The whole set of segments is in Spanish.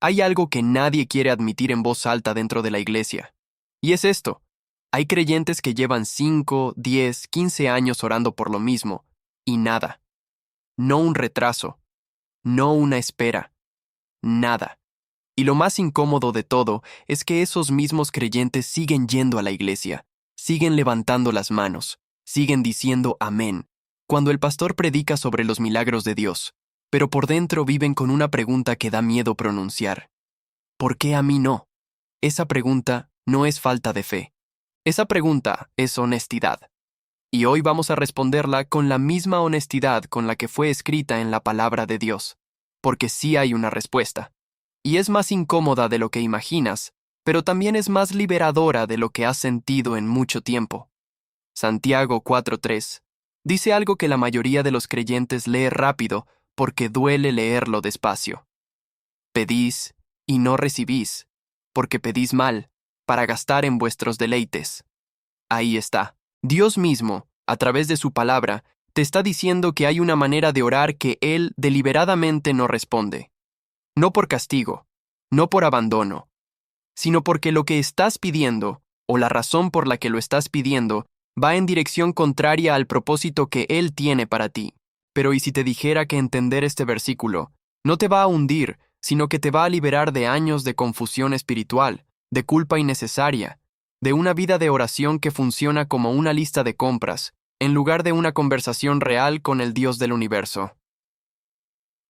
Hay algo que nadie quiere admitir en voz alta dentro de la iglesia. Y es esto. Hay creyentes que llevan 5, 10, 15 años orando por lo mismo, y nada. No un retraso, no una espera, nada. Y lo más incómodo de todo es que esos mismos creyentes siguen yendo a la iglesia, siguen levantando las manos, siguen diciendo amén, cuando el pastor predica sobre los milagros de Dios, pero por dentro viven con una pregunta que da miedo pronunciar. ¿Por qué a mí no? Esa pregunta no es falta de fe. Esa pregunta es honestidad. Y hoy vamos a responderla con la misma honestidad con la que fue escrita en la palabra de Dios, porque sí hay una respuesta. Y es más incómoda de lo que imaginas, pero también es más liberadora de lo que has sentido en mucho tiempo. Santiago 4:3 dice algo que la mayoría de los creyentes lee rápido porque duele leerlo despacio. Pedís y no recibís, porque pedís mal, para gastar en vuestros deleites. Ahí está. Dios mismo, a través de su palabra, te está diciendo que hay una manera de orar que Él deliberadamente no responde. No por castigo, no por abandono, sino porque lo que estás pidiendo, o la razón por la que lo estás pidiendo, va en dirección contraria al propósito que Él tiene para ti. Pero ¿y si te dijera que entender este versículo no te va a hundir, sino que te va a liberar de años de confusión espiritual, de culpa innecesaria, de una vida de oración que funciona como una lista de compras, en lugar de una conversación real con el Dios del universo?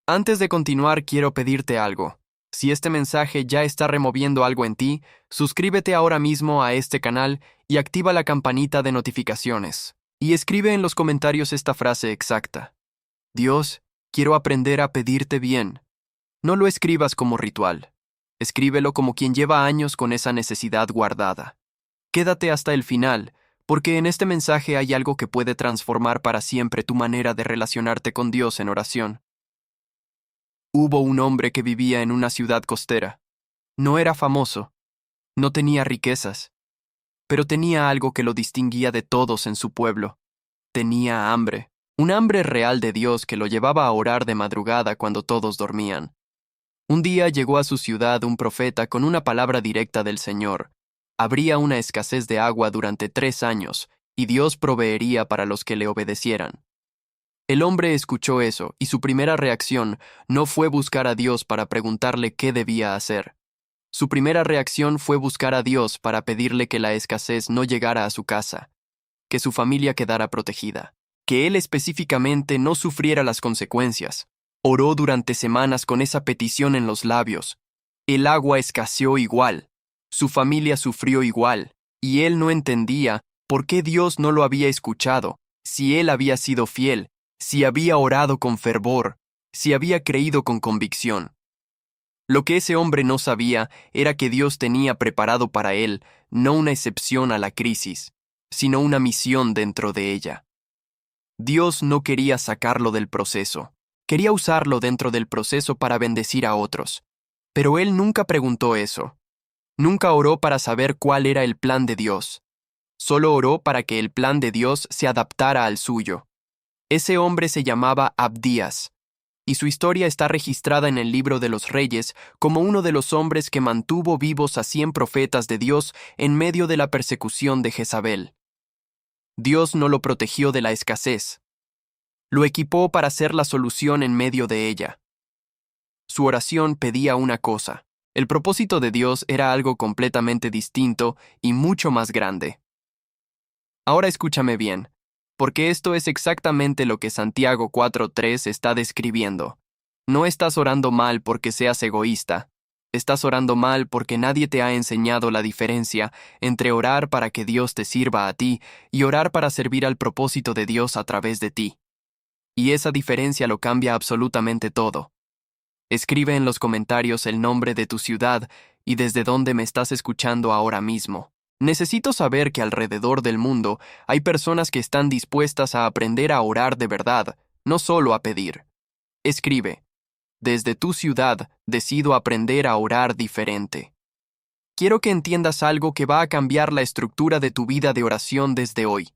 Antes de continuar, quiero pedirte algo. Si este mensaje ya está removiendo algo en ti, suscríbete ahora mismo a este canal y activa la campanita de notificaciones. Y escribe en los comentarios esta frase exacta. Dios, quiero aprender a pedirte bien. No lo escribas como ritual. Escríbelo como quien lleva años con esa necesidad guardada. Quédate hasta el final, porque en este mensaje hay algo que puede transformar para siempre tu manera de relacionarte con Dios en oración. Hubo un hombre que vivía en una ciudad costera. No era famoso, no tenía riquezas, pero tenía algo que lo distinguía de todos en su pueblo. Tenía hambre, un hambre real de Dios que lo llevaba a orar de madrugada cuando todos dormían. Un día llegó a su ciudad un profeta con una palabra directa del Señor. Habría una escasez de agua durante 3 años, y Dios proveería para los que le obedecieran. El hombre escuchó eso, y su primera reacción no fue buscar a Dios para preguntarle qué debía hacer. Su primera reacción fue buscar a Dios para pedirle que la escasez no llegara a su casa, que su familia quedara protegida, que él específicamente no sufriera las consecuencias. Oró durante semanas con esa petición en los labios. El agua escaseó igual, su familia sufrió igual, y él no entendía por qué Dios no lo había escuchado, si él había sido fiel, si había orado con fervor, si había creído con convicción. Lo que ese hombre no sabía era que Dios tenía preparado para él no una excepción a la crisis, sino una misión dentro de ella. Dios no quería sacarlo del proceso, quería usarlo dentro del proceso para bendecir a otros. Pero él nunca preguntó eso. Nunca oró para saber cuál era el plan de Dios. Solo oró para que el plan de Dios se adaptara al suyo. Ese hombre se llamaba Abdías, y su historia está registrada en el libro de los Reyes como uno de los hombres que mantuvo vivos a 100 profetas de Dios en medio de la persecución de Jezabel. Dios no lo protegió de la escasez. Lo equipó para ser la solución en medio de ella. Su oración pedía una cosa. El propósito de Dios era algo completamente distinto y mucho más grande. Ahora escúchame bien, porque esto es exactamente lo que Santiago 4:3 está describiendo. No estás orando mal porque seas egoísta. Estás orando mal porque nadie te ha enseñado la diferencia entre orar para que Dios te sirva a ti y orar para servir al propósito de Dios a través de ti. Y esa diferencia lo cambia absolutamente todo. Escribe en los comentarios el nombre de tu ciudad y desde dónde me estás escuchando ahora mismo. Necesito saber que alrededor del mundo hay personas que están dispuestas a aprender a orar de verdad, no solo a pedir. Escribe, desde tu ciudad decido aprender a orar diferente. Quiero que entiendas algo que va a cambiar la estructura de tu vida de oración desde hoy.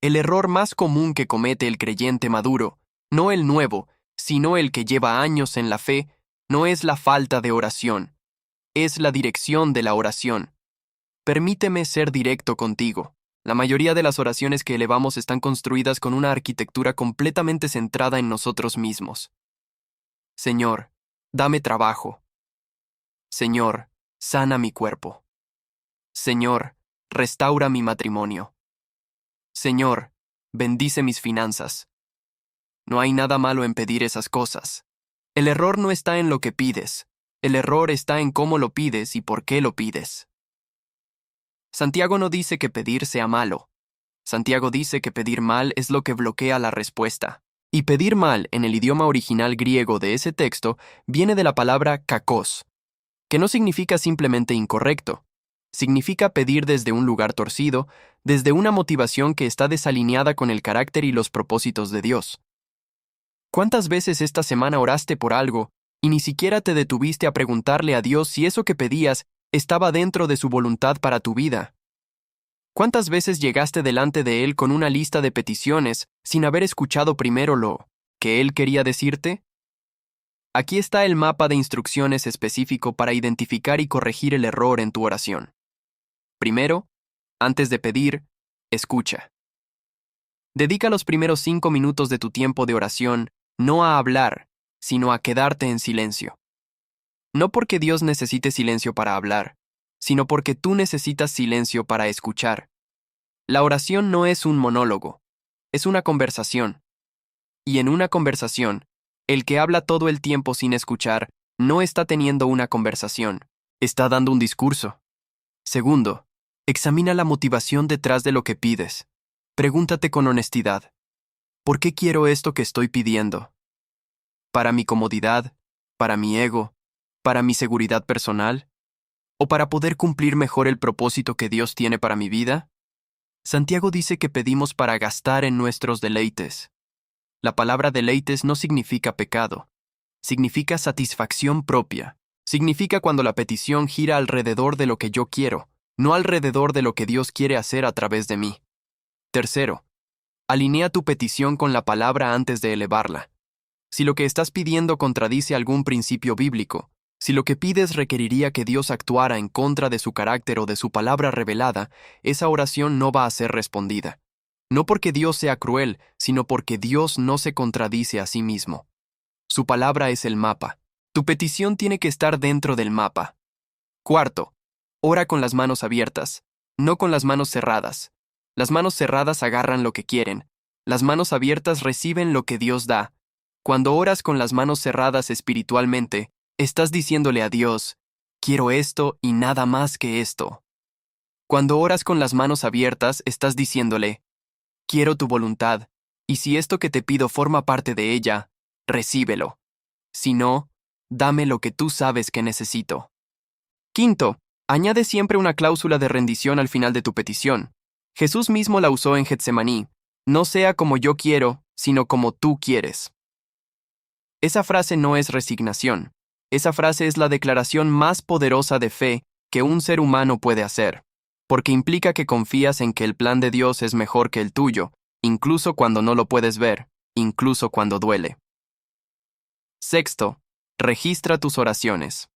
El error más común que comete el creyente maduro, no el nuevo, sino el que lleva años en la fe, No es la falta de oración, es la dirección de la oración. Permíteme ser directo contigo. La mayoría de las oraciones que elevamos están construidas con una arquitectura completamente centrada en nosotros mismos. Señor, dame trabajo. Señor, sana mi cuerpo. Señor, restaura mi matrimonio. Señor, bendice mis finanzas. No hay nada malo en pedir esas cosas. El error no está en lo que pides. El error está en cómo lo pides y por qué lo pides. Santiago no dice que pedir sea malo. Santiago dice que pedir mal es lo que bloquea la respuesta. Y pedir mal en el idioma original griego de ese texto viene de la palabra kakos, que no significa simplemente incorrecto. Significa pedir desde un lugar torcido, desde una motivación que está desalineada con el carácter y los propósitos de Dios. ¿Cuántas veces esta semana oraste por algo y ni siquiera te detuviste a preguntarle a Dios si eso que pedías estaba dentro de su voluntad para tu vida? ¿Cuántas veces llegaste delante de Él con una lista de peticiones sin haber escuchado primero lo que Él quería decirte? Aquí está el mapa de instrucciones específico para identificar y corregir el error en tu oración. Primero, antes de pedir, escucha. Dedica los primeros 5 minutos de tu tiempo de oración no a hablar, sino a quedarte en silencio. No porque Dios necesite silencio para hablar, sino porque tú necesitas silencio para escuchar. La oración no es un monólogo, es una conversación. Y en una conversación, el que habla todo el tiempo sin escuchar no está teniendo una conversación, está dando un discurso. Segundo, examina la motivación detrás de lo que pides. Pregúntate con honestidad, ¿por qué quiero esto que estoy pidiendo? ¿Para mi comodidad? ¿Para mi ego? ¿Para mi seguridad personal? ¿O para poder cumplir mejor el propósito que Dios tiene para mi vida? Santiago dice que pedimos para gastar en nuestros deleites. La palabra deleites no significa pecado, significa satisfacción propia. Significa cuando la petición gira alrededor de lo que yo quiero, no alrededor de lo que Dios quiere hacer a través de mí. Tercero, alinea tu petición con la palabra antes de elevarla. Si lo que estás pidiendo contradice algún principio bíblico, si lo que pides requeriría que Dios actuara en contra de su carácter o de su palabra revelada, esa oración no va a ser respondida. No porque Dios sea cruel, sino porque Dios no se contradice a sí mismo. Su palabra es el mapa. Tu petición tiene que estar dentro del mapa. Cuarto, ora con las manos abiertas, no con las manos cerradas. Las manos cerradas agarran lo que quieren. Las manos abiertas reciben lo que Dios da. Cuando oras con las manos cerradas espiritualmente, estás diciéndole a Dios, quiero esto y nada más que esto. Cuando oras con las manos abiertas, estás diciéndole, quiero tu voluntad, y si esto que te pido forma parte de ella, recíbelo. Si no, dame lo que tú sabes que necesito. Quinto, añade siempre una cláusula de rendición al final de tu petición. Jesús mismo la usó en Getsemaní, no sea como yo quiero, sino como tú quieres. Esa frase no es resignación. Esa frase es la declaración más poderosa de fe que un ser humano puede hacer, porque implica que confías en que el plan de Dios es mejor que el tuyo, incluso cuando no lo puedes ver, incluso cuando duele. Sexto, registra tus oraciones.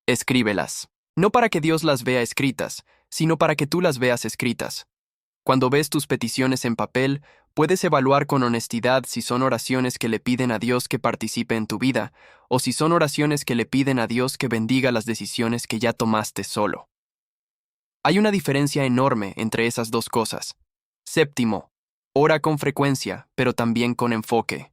Escríbelas. No para que Dios las vea escritas, sino para que tú las veas escritas. Cuando ves tus peticiones en papel, puedes evaluar con honestidad si son oraciones que le piden a Dios que participe en tu vida, o si son oraciones que le piden a Dios que bendiga las decisiones que ya tomaste solo. Hay una diferencia enorme entre esas dos cosas. Séptimo, ora con frecuencia, pero también con enfoque.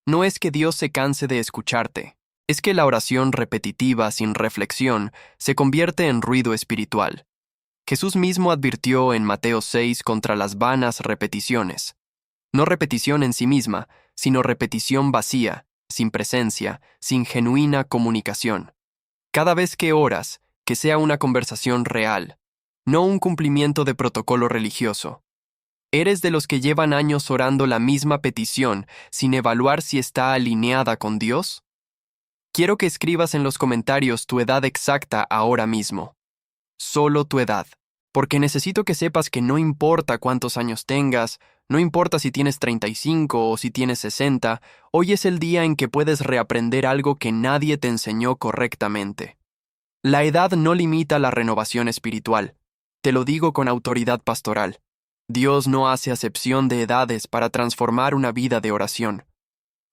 No es que Dios se canse de escucharte, es que la oración repetitiva sin reflexión se convierte en ruido espiritual. Jesús mismo advirtió en Mateo 6 contra las vanas repeticiones. No repetición en sí misma, sino repetición vacía, sin presencia, sin genuina comunicación. Cada vez que oras, que sea una conversación real, no un cumplimiento de protocolo religioso. ¿Eres de los que llevan años orando la misma petición sin evaluar si está alineada con Dios? Quiero que escribas en los comentarios tu edad exacta ahora mismo. Solo tu edad. Porque necesito que sepas que no importa cuántos años tengas, No importa si tienes 35 o si tienes 60, hoy es el día en que puedes reaprender algo que nadie te enseñó correctamente. La edad no limita la renovación espiritual. Te lo digo con autoridad pastoral. Dios no hace acepción de edades para transformar una vida de oración.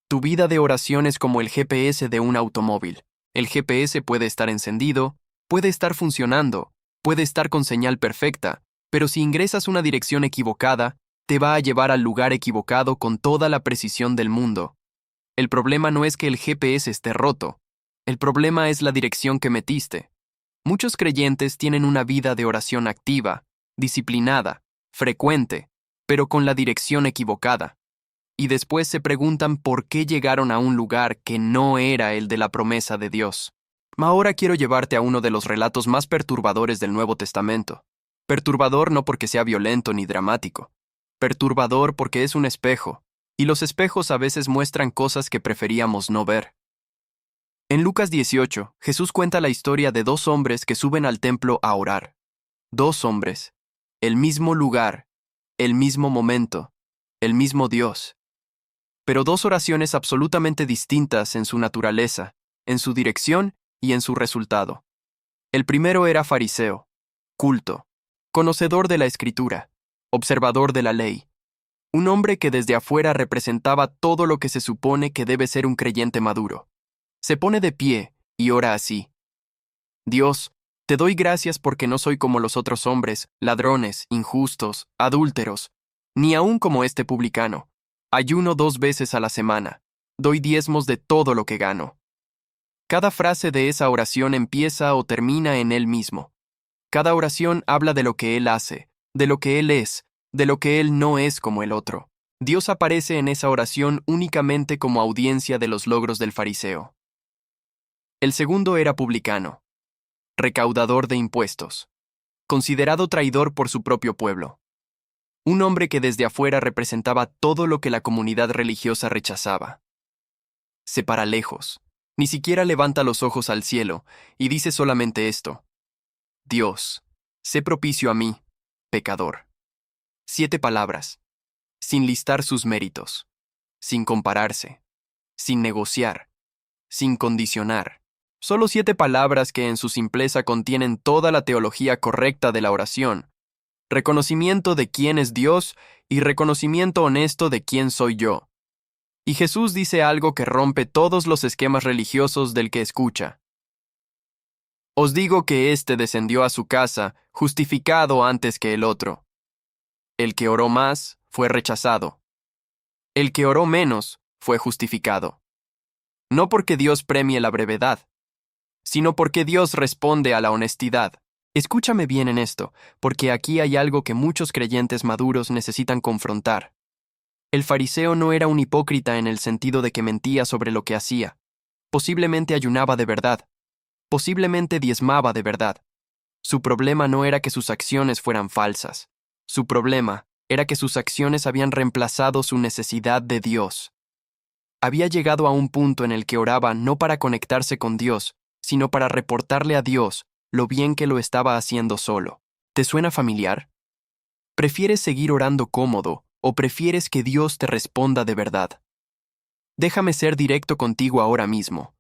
Tu vida de oración es como el GPS de un automóvil. El GPS puede estar encendido, puede estar funcionando, puede estar con señal perfecta, pero si ingresas una dirección equivocada, te va a llevar al lugar equivocado con toda la precisión del mundo. El problema no es que el GPS esté roto. El problema es la dirección que metiste. Muchos creyentes tienen una vida de oración activa, disciplinada, frecuente, pero con la dirección equivocada. Y después se preguntan por qué llegaron a un lugar que no era el de la promesa de Dios. Ahora quiero llevarte a uno de los relatos más perturbadores del Nuevo Testamento. Perturbador no porque sea violento ni dramático. Perturbador porque es un espejo, y los espejos a veces muestran cosas que preferíamos no ver. En Lucas 18, Jesús cuenta la historia de dos hombres que suben al templo a orar. Dos hombres, el mismo lugar, el mismo momento, el mismo Dios. Pero dos oraciones absolutamente distintas en su naturaleza, en su dirección y en su resultado. El primero era fariseo, culto, conocedor de la Escritura, observador de la ley, un hombre que desde afuera representaba todo lo que se supone que debe ser un creyente maduro. Se pone de pie y ora así: Dios, te doy gracias porque no soy como los otros hombres, ladrones, injustos, adúlteros, ni aun como este publicano. Ayuno 2 veces a la semana. Doy diezmos de todo lo que gano. Cada frase de esa oración empieza o termina en él mismo. Cada oración habla de lo que él hace, de lo que él es, de lo que él no es como el otro. Dios aparece en esa oración únicamente como audiencia de los logros del fariseo. El segundo era publicano, recaudador de impuestos, considerado traidor por su propio pueblo. Un hombre que desde afuera representaba todo lo que la comunidad religiosa rechazaba. Se para lejos, ni siquiera levanta los ojos al cielo, y dice solamente esto: Dios, sé propicio a mí, pecador. 7 palabras, sin listar sus méritos, sin compararse, sin negociar, sin condicionar. Solo 7 palabras que en su simpleza contienen toda la teología correcta de la oración. Reconocimiento de quién es Dios y reconocimiento honesto de quién soy yo. Y Jesús dice algo que rompe todos los esquemas religiosos del que escucha. Os digo que éste descendió a su casa justificado antes que el otro. El que oró más fue rechazado. El que oró menos fue justificado. No porque Dios premie la brevedad, sino porque Dios responde a la honestidad. Escúchame bien en esto, porque aquí hay algo que muchos creyentes maduros necesitan confrontar. El fariseo no era un hipócrita en el sentido de que mentía sobre lo que hacía. Posiblemente ayunaba de verdad. Posiblemente diezmaba de verdad. Su problema no era que sus acciones fueran falsas. Su problema era que sus acciones habían reemplazado su necesidad de Dios. Había llegado a un punto en el que oraba no para conectarse con Dios, sino para reportarle a Dios lo bien que lo estaba haciendo solo. ¿Te suena familiar? ¿Prefieres seguir orando cómodo o prefieres que Dios te responda de verdad? Déjame ser directo contigo ahora mismo.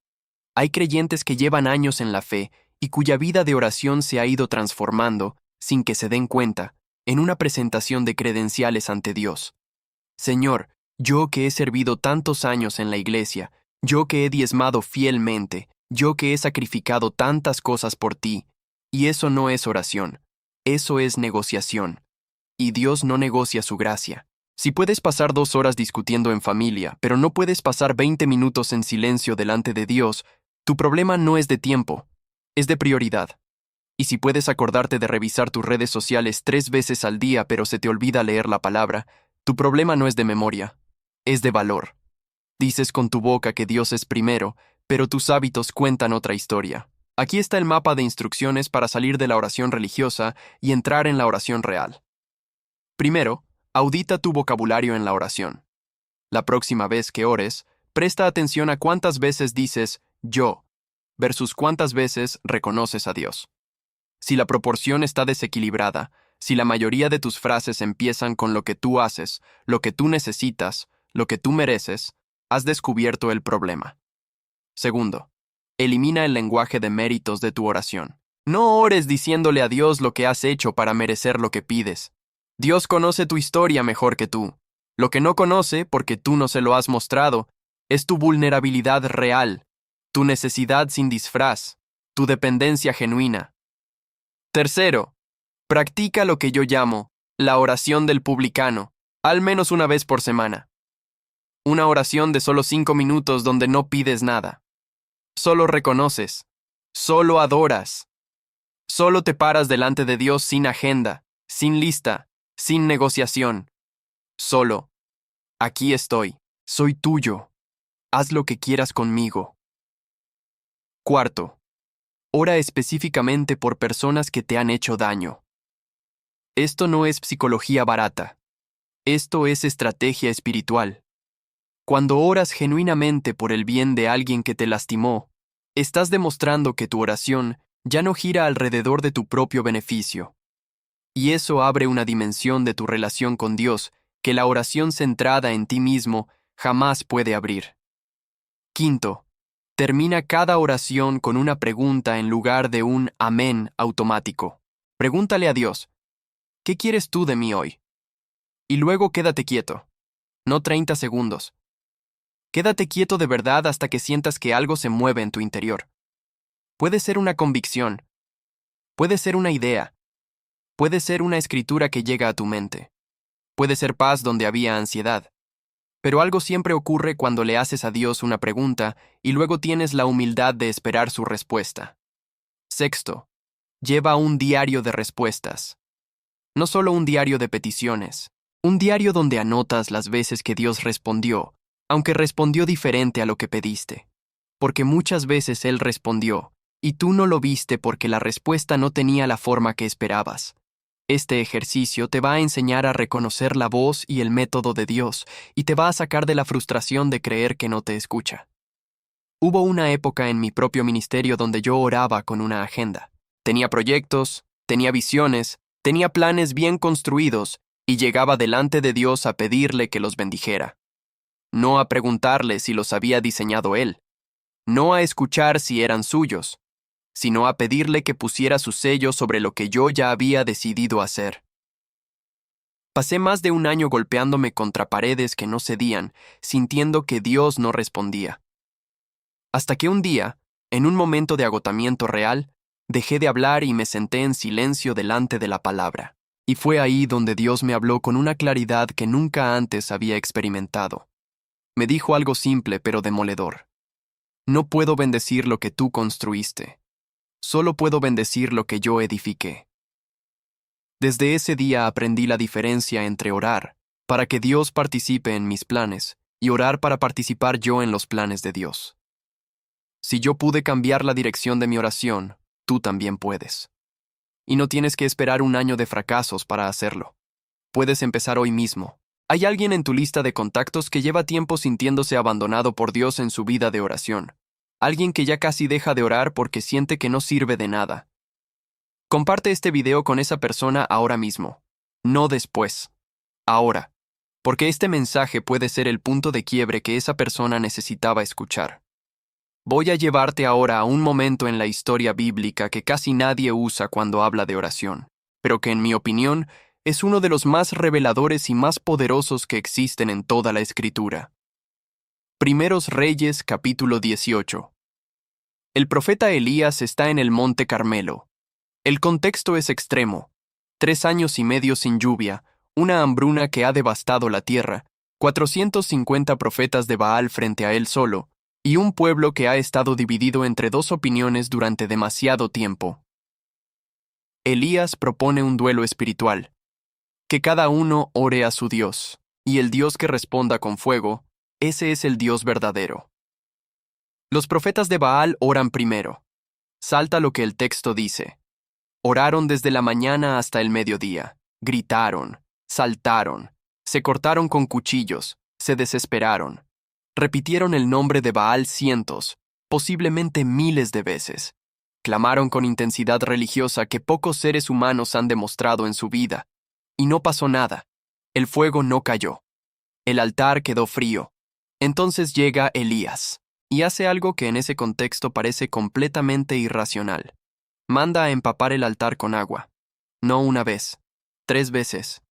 Hay creyentes que llevan años en la fe y cuya vida de oración se ha ido transformando, sin que se den cuenta, en una presentación de credenciales ante Dios. Señor, yo que he servido tantos años en la iglesia, yo que he diezmado fielmente, yo que he sacrificado tantas cosas por ti, y eso no es oración, eso es negociación. Y Dios no negocia su gracia. Si puedes pasar 2 horas discutiendo en familia, pero no puedes pasar 20 minutos en silencio delante de Dios, tu problema no es de tiempo, es de prioridad. Y si puedes acordarte de revisar tus redes sociales 3 veces al día, pero se te olvida leer la palabra, tu problema no es de memoria, es de valor. Dices con tu boca que Dios es primero, pero tus hábitos cuentan otra historia. Aquí está el mapa de instrucciones para salir de la oración religiosa y entrar en la oración real. Primero, audita tu vocabulario en la oración. La próxima vez que ores, presta atención a cuántas veces dices yo versus cuántas veces reconoces a Dios. Si la proporción está desequilibrada, si la mayoría de tus frases empiezan con lo que tú haces, lo que tú necesitas, lo que tú mereces, has descubierto el problema. Segundo, elimina el lenguaje de méritos de tu oración. No ores diciéndole a Dios lo que has hecho para merecer lo que pides. Dios conoce tu historia mejor que tú. Lo que no conoce, porque tú no se lo has mostrado, es tu vulnerabilidad real, tu necesidad sin disfraz, tu dependencia genuina. Tercero, practica lo que yo llamo la oración del publicano, al menos una vez por semana. Una oración de solo 5 minutos donde no pides nada. Solo reconoces, solo adoras, solo te paras delante de Dios sin agenda, sin lista, sin negociación. Solo, aquí estoy, soy tuyo, haz lo que quieras conmigo. Cuarto, ora específicamente por personas que te han hecho daño. Esto no es psicología barata, esto es estrategia espiritual. Cuando oras genuinamente por el bien de alguien que te lastimó, estás demostrando que tu oración ya no gira alrededor de tu propio beneficio. Y eso abre una dimensión de tu relación con Dios que la oración centrada en ti mismo jamás puede abrir. Quinto, termina cada oración con una pregunta en lugar de un amén automático. Pregúntale a Dios, ¿qué quieres tú de mí hoy? Y luego quédate quieto. No 30 segundos. Quédate quieto de verdad hasta que sientas que algo se mueve en tu interior. Puede ser una convicción, puede ser una idea, puede ser una escritura que llega a tu mente, puede ser paz donde había ansiedad. Pero algo siempre ocurre cuando le haces a Dios una pregunta y luego tienes la humildad de esperar su respuesta. Sexto, lleva un diario de respuestas. No solo un diario de peticiones, un diario donde anotas las veces que Dios respondió, aunque respondió diferente a lo que pediste. Porque muchas veces Él respondió, y tú no lo viste porque la respuesta no tenía la forma que esperabas. Este ejercicio te va a enseñar a reconocer la voz y el método de Dios, y te va a sacar de la frustración de creer que no te escucha. Hubo una época en mi propio ministerio donde yo oraba con una agenda. Tenía proyectos, tenía visiones, tenía planes bien construidos, y llegaba delante de Dios a pedirle que los bendijera. No a preguntarle si los había diseñado Él, no a escuchar si eran suyos, sino a pedirle que pusiera su sello sobre lo que yo ya había decidido hacer. Pasé más de un año golpeándome contra paredes que no cedían, sintiendo que Dios no respondía. Hasta que un día, en un momento de agotamiento real, dejé de hablar y me senté en silencio delante de la palabra. Y fue ahí donde Dios me habló con una claridad que nunca antes había experimentado. Me dijo algo simple pero demoledor. No puedo bendecir lo que tú construiste. Solo puedo bendecir lo que yo edifiqué. Desde ese día aprendí la diferencia entre orar para que Dios participe en mis planes y orar para participar yo en los planes de Dios. Si yo pude cambiar la dirección de mi oración, tú también puedes. Y no tienes que esperar un año de fracasos para hacerlo. Puedes empezar hoy mismo. ¿Hay alguien en tu lista de contactos que lleva tiempo sintiéndose abandonado por Dios en su vida de oración? Alguien que ya casi deja de orar porque siente que no sirve de nada. Comparte este video con esa persona ahora mismo, no después, ahora, porque este mensaje puede ser el punto de quiebre que esa persona necesitaba escuchar. Voy a llevarte ahora a un momento en la historia bíblica que casi nadie usa cuando habla de oración, pero que en mi opinión es uno de los más reveladores y más poderosos que existen en toda la Escritura. Primeros Reyes, capítulo 18. El profeta Elías está en el monte Carmelo. El contexto es extremo. 3 años y medio sin lluvia, una hambruna que ha devastado la tierra, 450 profetas de Baal frente a él solo, y un pueblo que ha estado dividido entre dos opiniones durante demasiado tiempo. Elías propone un duelo espiritual. Que cada uno ore a su Dios, y el Dios que responda con fuego, ese es el Dios verdadero. Los profetas de Baal oran primero. Salta lo que el texto dice. Oraron desde la mañana hasta el mediodía, gritaron, saltaron, se cortaron con cuchillos, se desesperaron. Repitieron el nombre de Baal cientos, posiblemente miles de veces. Clamaron con intensidad religiosa que pocos seres humanos han demostrado en su vida. Y no pasó nada. El fuego no cayó. El altar quedó frío. Entonces llega Elías, y hace algo que en ese contexto parece completamente irracional. Manda a empapar el altar con agua. No una vez, 3 veces,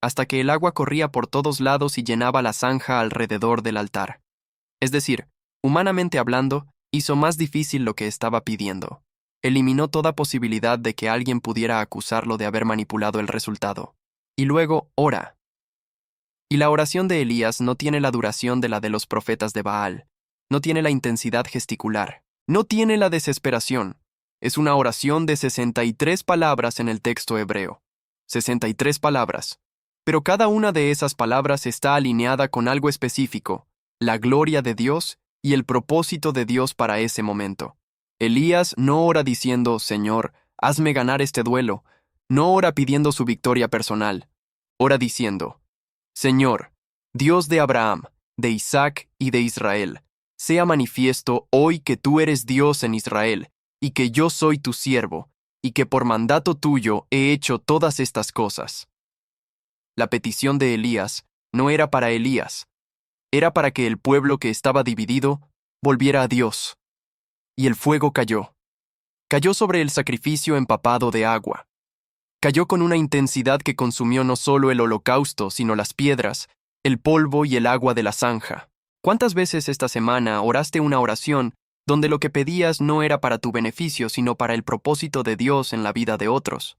hasta que el agua corría por todos lados y llenaba la zanja alrededor del altar. Es decir, humanamente hablando, hizo más difícil lo que estaba pidiendo. Eliminó toda posibilidad de que alguien pudiera acusarlo de haber manipulado el resultado. Y luego ora. Y la oración de Elías no tiene la duración de la de los profetas de Baal, no tiene la intensidad gesticular, no tiene la desesperación. Es una oración de 63 palabras en el texto hebreo. 63 palabras. Pero cada una de esas palabras está alineada con algo específico, la gloria de Dios y el propósito de Dios para ese momento. Elías no ora diciendo, Señor, hazme ganar este duelo. No ora pidiendo su victoria personal. Ora diciendo, Señor, Dios de Abraham, de Isaac y de Israel, sea manifiesto hoy que tú eres Dios en Israel, y que yo soy tu siervo, y que por mandato tuyo he hecho todas estas cosas. La petición de Elías no era para Elías, era para que el pueblo que estaba dividido volviera a Dios. Y el fuego cayó. Cayó sobre el sacrificio empapado de agua. Cayó con una intensidad que consumió no solo el holocausto, sino las piedras, el polvo y el agua de la zanja. ¿Cuántas veces esta semana oraste una oración donde lo que pedías no era para tu beneficio, sino para el propósito de Dios en la vida de otros?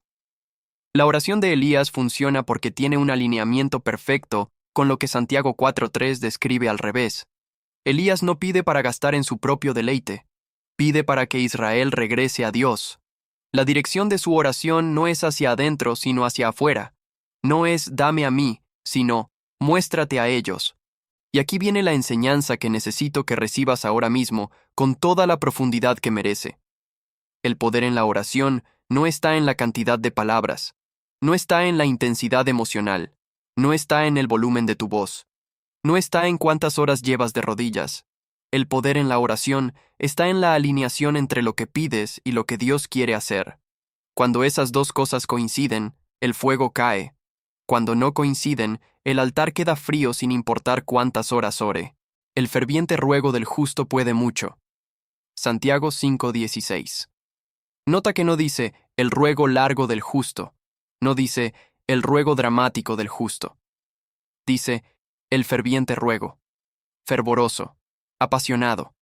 La oración de Elías funciona porque tiene un alineamiento perfecto con lo que Santiago 4:3 describe al revés. Elías no pide para gastar en su propio deleite, pide para que Israel regrese a Dios. La dirección de su oración no es hacia adentro, sino hacia afuera. No es dame a mí, sino muéstrate a ellos. Y aquí viene la enseñanza que necesito que recibas ahora mismo con toda la profundidad que merece. El poder en la oración no está en la cantidad de palabras, no está en la intensidad emocional, no está en el volumen de tu voz, no está en cuántas horas llevas de rodillas. El poder en la oración está en la alineación entre lo que pides y lo que Dios quiere hacer. Cuando esas dos cosas coinciden, el fuego cae. Cuando no coinciden, el altar queda frío sin importar cuántas horas ore. El ferviente ruego del justo puede mucho. Santiago 5:16. Nota que no dice el ruego largo del justo, no dice el ruego dramático del justo. Dice el ferviente ruego, fervoroso, apasionado,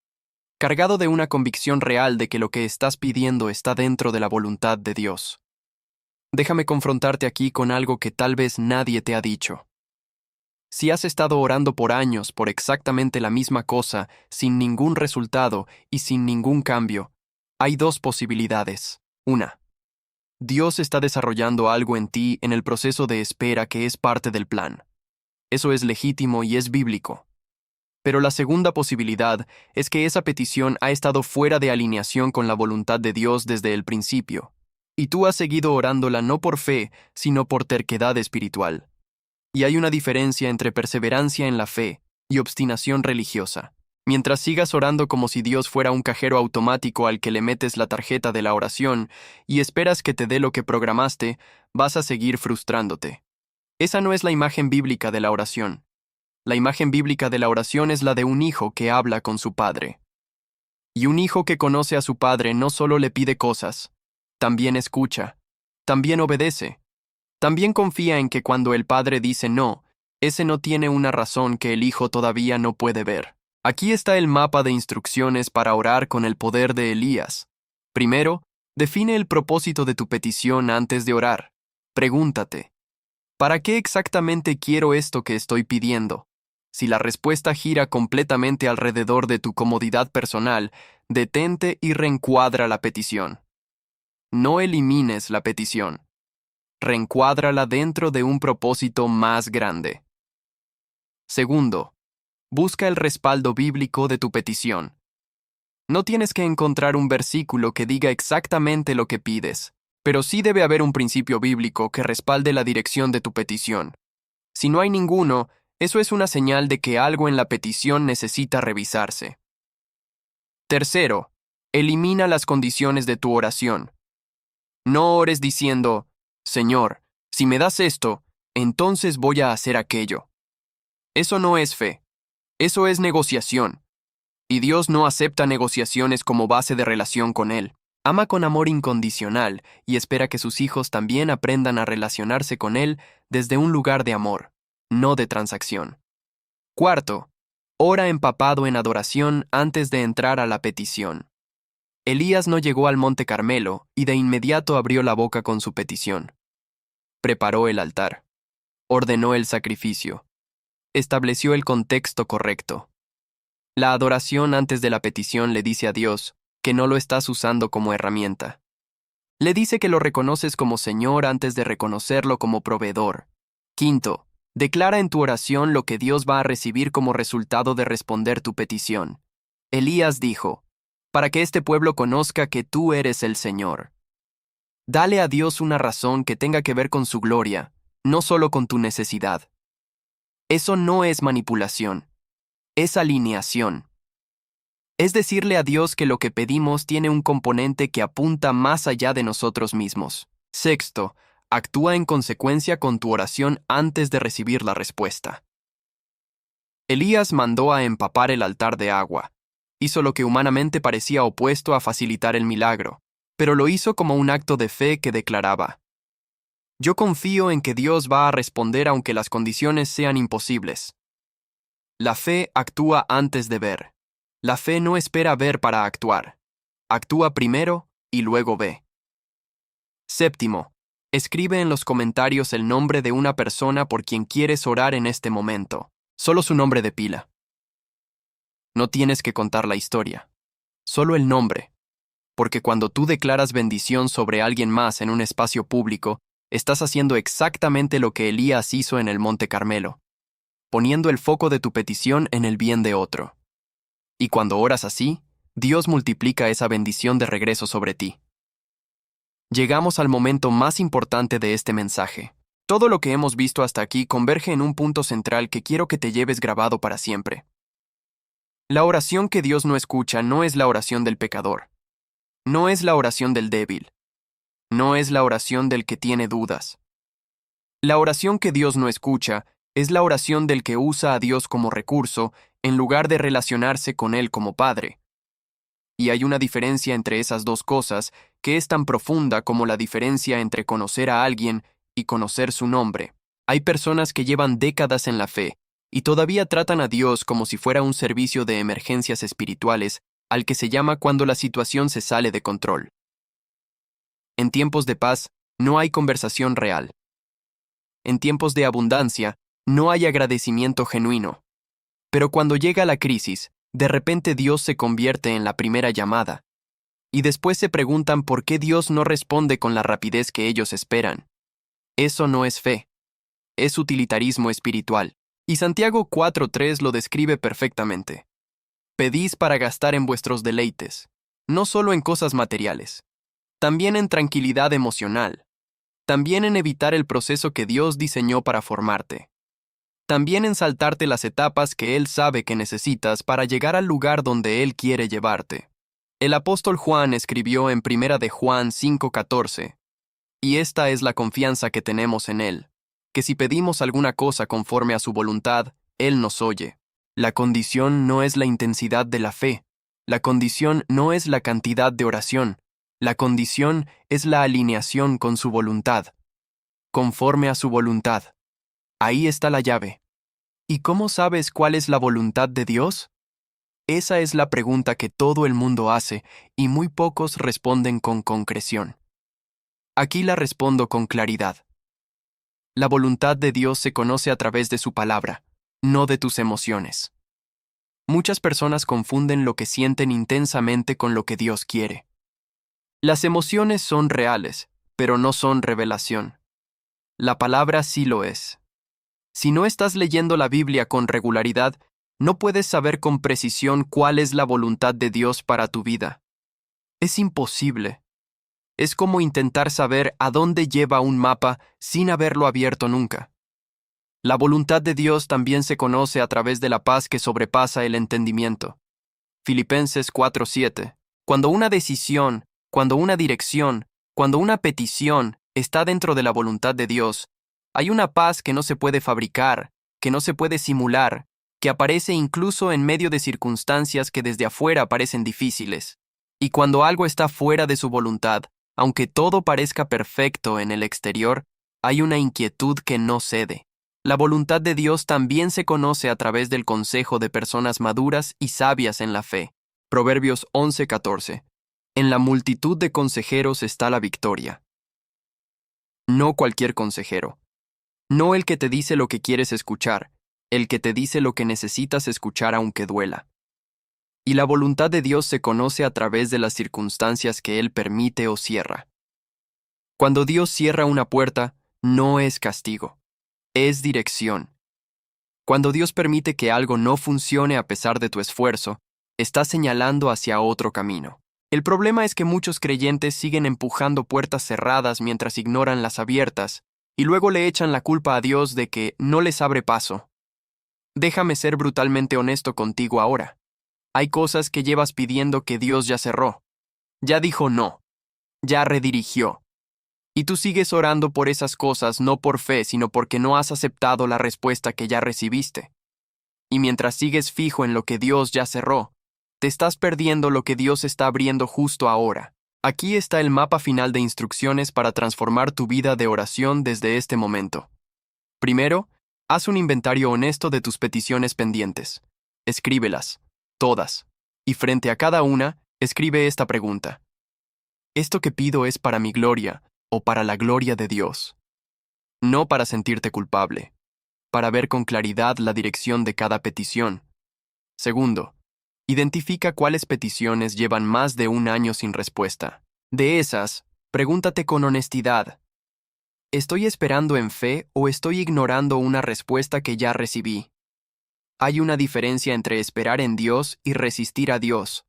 cargado de una convicción real de que lo que estás pidiendo está dentro de la voluntad de Dios. Déjame confrontarte aquí con algo que tal vez nadie te ha dicho. Si has estado orando por años por exactamente la misma cosa, sin ningún resultado y sin ningún cambio, hay 2 posibilidades. 1. Dios está desarrollando algo en ti en el proceso de espera que es parte del plan. Eso es legítimo y es bíblico. Pero la segunda posibilidad es que esa petición ha estado fuera de alineación con la voluntad de Dios desde el principio, y tú has seguido orándola no por fe, sino por terquedad espiritual. Y hay una diferencia entre perseverancia en la fe y obstinación religiosa. Mientras sigas orando como si Dios fuera un cajero automático al que le metes la tarjeta de la oración y esperas que te dé lo que programaste, vas a seguir frustrándote. Esa no es la imagen bíblica de la oración. La imagen bíblica de la oración es la de un hijo que habla con su padre. Y un hijo que conoce a su padre no solo le pide cosas, también escucha, también obedece, también confía en que cuando el padre dice no, ese no tiene una razón que el hijo todavía no puede ver. Aquí está el mapa de instrucciones para orar con el poder de Elías. Primero, define el propósito de tu petición antes de orar. Pregúntate, ¿para qué exactamente quiero esto que estoy pidiendo? Si la respuesta gira completamente alrededor de tu comodidad personal, detente y reencuadra la petición. No elimines la petición. Reencuádrala dentro de un propósito más grande. Segundo, busca el respaldo bíblico de tu petición. No tienes que encontrar un versículo que diga exactamente lo que pides, pero sí debe haber un principio bíblico que respalde la dirección de tu petición. Si no hay ninguno, eso es una señal de que algo en la petición necesita revisarse. Tercero, Elimina las condiciones de tu oración. No ores diciendo, Señor, si me das esto, entonces voy a hacer aquello. Eso no es fe. Eso es negociación. Y Dios no acepta negociaciones como base de relación con Él. Ama con amor incondicional y espera que sus hijos también aprendan a relacionarse con Él desde un lugar de amor, no de transacción. Cuarto, ora empapado en adoración antes de entrar a la petición. Elías no llegó al monte Carmelo y de inmediato abrió la boca con su petición. Preparó el altar. Ordenó el sacrificio. Estableció el contexto correcto. La adoración antes de la petición le dice a Dios que no lo estás usando como herramienta. Le dice que lo reconoces como Señor antes de reconocerlo como proveedor. Quinto, declara en tu oración lo que Dios va a recibir como resultado de responder tu petición. Elías dijo, para que este pueblo conozca que tú eres el Señor. Dale a Dios una razón que tenga que ver con su gloria, no solo con tu necesidad. Eso no es manipulación, es alineación. Es decirle a Dios que lo que pedimos tiene un componente que apunta más allá de nosotros mismos. Sexto, actúa en consecuencia con tu oración antes de recibir la respuesta. Elías mandó a empapar el altar de agua. Hizo lo que humanamente parecía opuesto a facilitar el milagro, pero lo hizo como un acto de fe que declaraba: yo confío en que Dios va a responder aunque las condiciones sean imposibles. La fe actúa antes de ver. La fe no espera ver para actuar. Actúa primero y luego ve. Séptimo, escribe en los comentarios el nombre de una persona por quien quieres orar en este momento. Solo su nombre de pila. No tienes que contar la historia. Solo el nombre. Porque cuando tú declaras bendición sobre alguien más en un espacio público, estás haciendo exactamente lo que Elías hizo en el Monte Carmelo, poniendo el foco de tu petición en el bien de otro. Y cuando oras así, Dios multiplica esa bendición de regreso sobre ti. Llegamos al momento más importante de este mensaje. Todo lo que hemos visto hasta aquí converge en un punto central que quiero que te lleves grabado para siempre. La oración que Dios no escucha no es la oración del pecador. No es la oración del débil. No es la oración del que tiene dudas. La oración que Dios no escucha es la oración del que usa a Dios como recurso en lugar de relacionarse con Él como Padre. Y hay una diferencia entre esas dos cosas que es tan profunda como la diferencia entre conocer a alguien y conocer su nombre. Hay personas que llevan décadas en la fe y todavía tratan a Dios como si fuera un servicio de emergencias espirituales al que se llama cuando la situación se sale de control. En tiempos de paz, no hay conversación real. En tiempos de abundancia, no hay agradecimiento genuino. Pero cuando llega la crisis, de repente Dios se convierte en la primera llamada. Y después se preguntan por qué Dios no responde con la rapidez que ellos esperan. Eso no es fe. Es utilitarismo espiritual. Y Santiago 4:3 lo describe perfectamente. Pedís para gastar en vuestros deleites, no solo en cosas materiales, también en tranquilidad emocional, también en evitar el proceso que Dios diseñó para formarte, también en saltarte las etapas que Él sabe que necesitas para llegar al lugar donde Él quiere llevarte. El apóstol Juan escribió en 1 de Juan 5:14, y esta es la confianza que tenemos en Él, que si pedimos alguna cosa conforme a su voluntad, Él nos oye. La condición no es la intensidad de la fe, la condición no es la cantidad de oración, la condición es la alineación con su voluntad, conforme a su voluntad. Ahí está la llave. ¿Y cómo sabes cuál es la voluntad de Dios? Esa es la pregunta que todo el mundo hace y muy pocos responden con concreción. Aquí la respondo con claridad. La voluntad de Dios se conoce a través de su palabra, no de tus emociones. Muchas personas confunden lo que sienten intensamente con lo que Dios quiere. Las emociones son reales, pero no son revelación. La palabra sí lo es. Si no estás leyendo la Biblia con regularidad, no puedes saber con precisión cuál es la voluntad de Dios para tu vida. Es imposible. Es como intentar saber a dónde lleva un mapa sin haberlo abierto nunca. La voluntad de Dios también se conoce a través de la paz que sobrepasa el entendimiento. Filipenses 4:7. Cuando una decisión, cuando una dirección, cuando una petición está dentro de la voluntad de Dios, hay una paz que no se puede fabricar, que no se puede simular, que aparece incluso en medio de circunstancias que desde afuera parecen difíciles. Y cuando algo está fuera de su voluntad, aunque todo parezca perfecto en el exterior, hay una inquietud que no cede. La voluntad de Dios también se conoce a través del consejo de personas maduras y sabias en la fe. Proverbios 11:14. En la multitud de consejeros está la victoria. No cualquier consejero. No el que te dice lo que quieres escuchar, el que te dice lo que necesitas escuchar aunque duela. Y la voluntad de Dios se conoce a través de las circunstancias que Él permite o cierra. Cuando Dios cierra una puerta, no es castigo, es dirección. Cuando Dios permite que algo no funcione a pesar de tu esfuerzo, está señalando hacia otro camino. El problema es que muchos creyentes siguen empujando puertas cerradas mientras ignoran las abiertas, y luego le echan la culpa a Dios de que no les abre paso. Déjame ser brutalmente honesto contigo ahora. Hay cosas que llevas pidiendo que Dios ya cerró. Ya dijo no. Ya redirigió. Y tú sigues orando por esas cosas no por fe, sino porque no has aceptado la respuesta que ya recibiste. Y mientras sigues fijo en lo que Dios ya cerró, te estás perdiendo lo que Dios está abriendo justo ahora. Aquí está el mapa final de instrucciones para transformar tu vida de oración desde este momento. Primero, haz un inventario honesto de tus peticiones pendientes. Escríbelas, todas. Y frente a cada una, escribe esta pregunta. ¿Esto que pido es para mi gloria o para la gloria de Dios? No para sentirte culpable, para ver con claridad la dirección de cada petición. Segundo, identifica cuáles peticiones llevan más de un año sin respuesta. De esas, pregúntate con honestidad, ¿estoy esperando en fe o estoy ignorando una respuesta que ya recibí? Hay una diferencia entre esperar en Dios y resistir a Dios.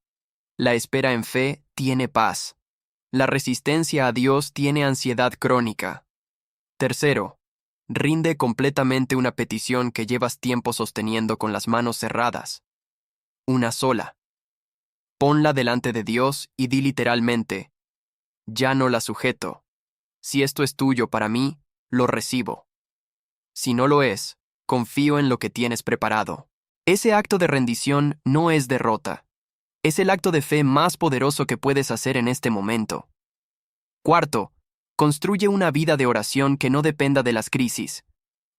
La espera en fe tiene paz. La resistencia a Dios tiene ansiedad crónica. Tercero, rinde completamente una petición que llevas tiempo sosteniendo con las manos cerradas. Una sola. Ponla delante de Dios y di literalmente, ya no la sujeto. Si esto es tuyo para mí, lo recibo. Si no lo es, confío en lo que tienes preparado. Ese acto de rendición no es derrota. Es el acto de fe más poderoso que puedes hacer en este momento. Cuarto, construye una vida de oración que no dependa de las crisis.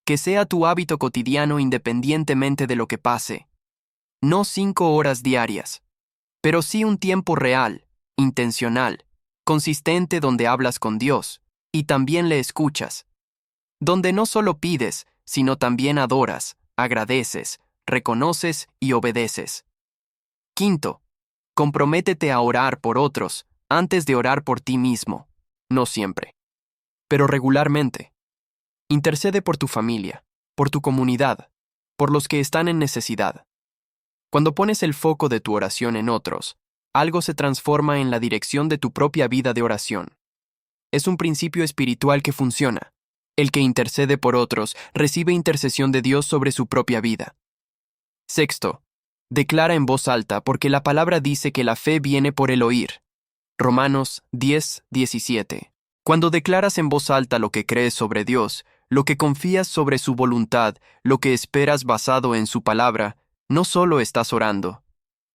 Que sea tu hábito cotidiano independientemente de lo que pase. No 5 horas diarias, pero sí un tiempo real, intencional, consistente donde hablas con Dios y también le escuchas. Donde no solo pides, sino también adoras, agradeces, reconoces y obedeces. Quinto, comprométete a orar por otros antes de orar por ti mismo. No siempre, pero regularmente. Intercede por tu familia, por tu comunidad, por los que están en necesidad. Cuando pones el foco de tu oración en otros, algo se transforma en la dirección de tu propia vida de oración. Es un principio espiritual que funciona. El que intercede por otros recibe intercesión de Dios sobre su propia vida. Sexto, declara en voz alta porque la palabra dice que la fe viene por el oír. Romanos 10:17. Cuando declaras en voz alta lo que crees sobre Dios, lo que confías sobre su voluntad, lo que esperas basado en su palabra, no solo estás orando,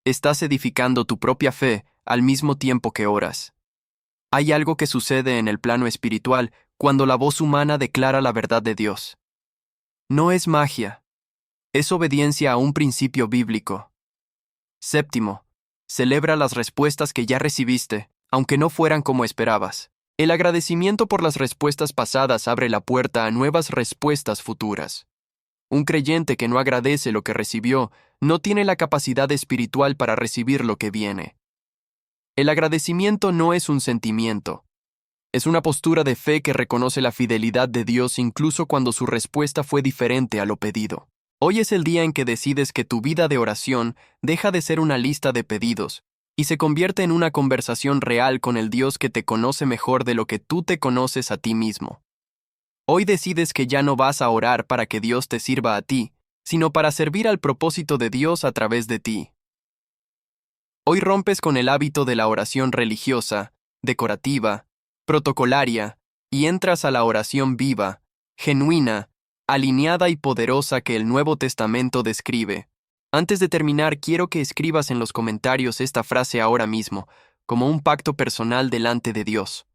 estás edificando tu propia fe al mismo tiempo que oras. Hay algo que sucede en el plano espiritual cuando la voz humana declara la verdad de Dios. No es magia, es obediencia a un principio bíblico. Séptimo, celebra las respuestas que ya recibiste, aunque no fueran como esperabas. El agradecimiento por las respuestas pasadas abre la puerta a nuevas respuestas futuras. Un creyente que no agradece lo que recibió no tiene la capacidad espiritual para recibir lo que viene. El agradecimiento no es un sentimiento. Es una postura de fe que reconoce la fidelidad de Dios incluso cuando su respuesta fue diferente a lo pedido. Hoy es el día en que decides que tu vida de oración deja de ser una lista de pedidos y se convierte en una conversación real con el Dios que te conoce mejor de lo que tú te conoces a ti mismo. Hoy decides que ya no vas a orar para que Dios te sirva a ti, sino para servir al propósito de Dios a través de ti. Hoy rompes con el hábito de la oración religiosa, decorativa, protocolaria, y entras a la oración viva, genuina, alineada y poderosa que el Nuevo Testamento describe. Antes de terminar, quiero que escribas en los comentarios esta frase ahora mismo, como un pacto personal delante de Dios.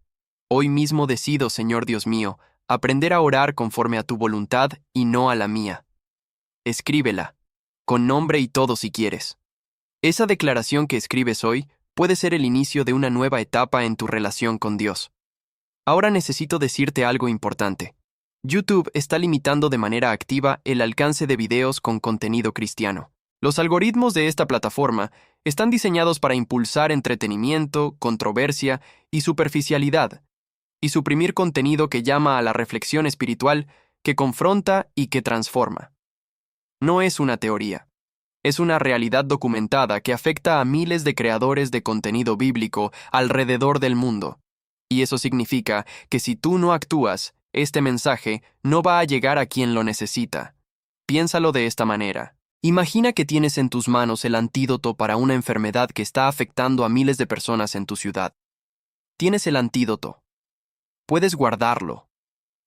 Hoy mismo decido, Señor Dios mío, aprender a orar conforme a tu voluntad y no a la mía. Escríbela, con nombre y todo si quieres. Esa declaración que escribes hoy puede ser el inicio de una nueva etapa en tu relación con Dios. Ahora necesito decirte algo importante. YouTube está limitando de manera activa el alcance de videos con contenido cristiano. Los algoritmos de esta plataforma están diseñados para impulsar entretenimiento, controversia y superficialidad, y suprimir contenido que llama a la reflexión espiritual, que confronta y que transforma. No es una teoría. Es una realidad documentada que afecta a miles de creadores de contenido bíblico alrededor del mundo. Y eso significa que si tú no actúas, este mensaje no va a llegar a quien lo necesita. Piénsalo de esta manera. Imagina que tienes en tus manos el antídoto para una enfermedad que está afectando a miles de personas en tu ciudad. Tienes el antídoto. Puedes guardarlo.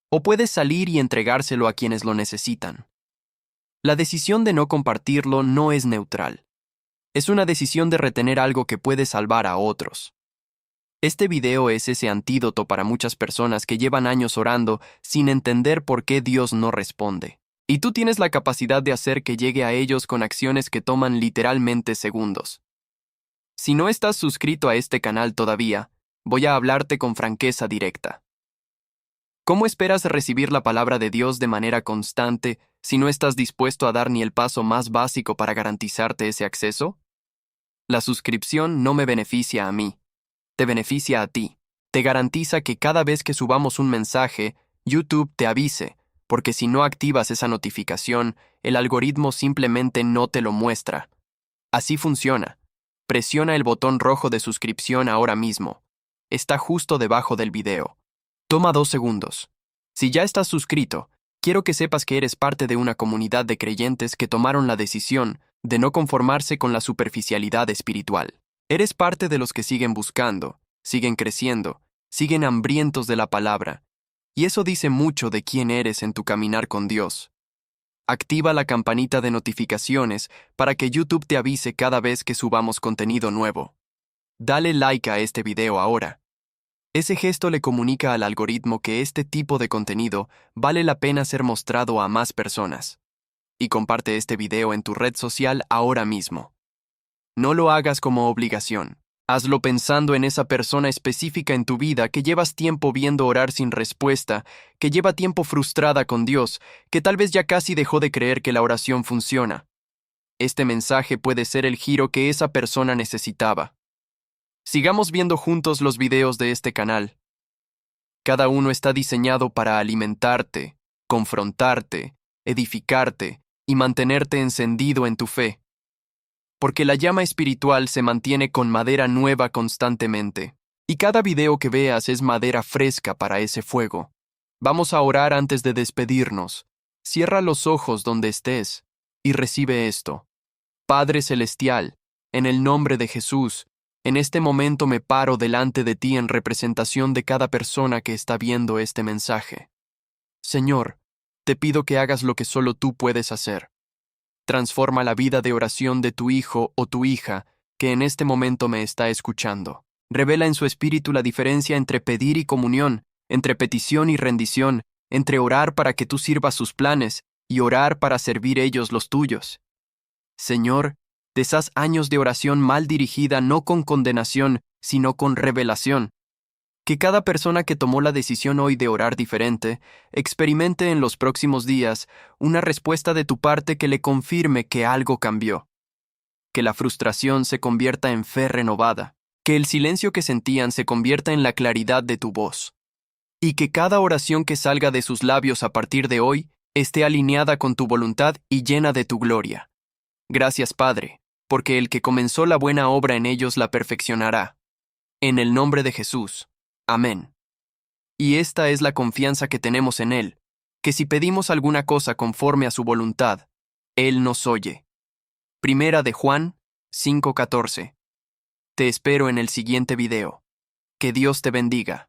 O puedes salir y entregárselo a quienes lo necesitan. La decisión de no compartirlo no es neutral. Es una decisión de retener algo que puede salvar a otros. Este video es ese antídoto para muchas personas que llevan años orando sin entender por qué Dios no responde. Y tú tienes la capacidad de hacer que llegue a ellos con acciones que toman literalmente segundos. Si no estás suscrito a este canal todavía, voy a hablarte con franqueza directa. ¿Cómo esperas recibir la palabra de Dios de manera constante si no estás dispuesto a dar ni el paso más básico para garantizarte ese acceso? La suscripción no me beneficia a mí, te beneficia a ti. Te garantiza que cada vez que subamos un mensaje, YouTube te avise, porque si no activas esa notificación, el algoritmo simplemente no te lo muestra. Así funciona. Presiona el botón rojo de suscripción ahora mismo. Está justo debajo del video. Toma 2 segundos. Si ya estás suscrito, quiero que sepas que eres parte de una comunidad de creyentes que tomaron la decisión de no conformarse con la superficialidad espiritual. Eres parte de los que siguen buscando, siguen creciendo, siguen hambrientos de la palabra, y eso dice mucho de quién eres en tu caminar con Dios. Activa la campanita de notificaciones para que YouTube te avise cada vez que subamos contenido nuevo. Dale like a este video ahora. Ese gesto le comunica al algoritmo que este tipo de contenido vale la pena ser mostrado a más personas. Y comparte este video en tu red social ahora mismo. No lo hagas como obligación. Hazlo pensando en esa persona específica en tu vida que llevas tiempo viendo orar sin respuesta, que lleva tiempo frustrada con Dios, que tal vez ya casi dejó de creer que la oración funciona. Este mensaje puede ser el giro que esa persona necesitaba. Sigamos viendo juntos los videos de este canal. Cada uno está diseñado para alimentarte, confrontarte, edificarte y mantenerte encendido en tu fe. Porque la llama espiritual se mantiene con madera nueva constantemente, y cada video que veas es madera fresca para ese fuego. Vamos a orar antes de despedirnos. Cierra los ojos donde estés y recibe esto. Padre Celestial, en el nombre de Jesús, en este momento me paro delante de ti en representación de cada persona que está viendo este mensaje. Señor, te pido que hagas lo que solo tú puedes hacer. Transforma la vida de oración de tu hijo o tu hija que en este momento me está escuchando. Revela en su espíritu la diferencia entre pedir y comunión, entre petición y rendición, entre orar para que tú sirvas sus planes y orar para servir ellos los tuyos. Señor, deshaz años de oración mal dirigida no con condenación, sino con revelación. Que cada persona que tomó la decisión hoy de orar diferente, experimente en los próximos días una respuesta de tu parte que le confirme que algo cambió. Que la frustración se convierta en fe renovada. Que el silencio que sentían se convierta en la claridad de tu voz. Y que cada oración que salga de sus labios a partir de hoy esté alineada con tu voluntad y llena de tu gloria. Gracias, Padre, porque el que comenzó la buena obra en ellos la perfeccionará. En el nombre de Jesús. Amén. Y esta es la confianza que tenemos en Él, que si pedimos alguna cosa conforme a su voluntad, Él nos oye. Primera de Juan 5:14. Te espero en el siguiente video. Que Dios te bendiga.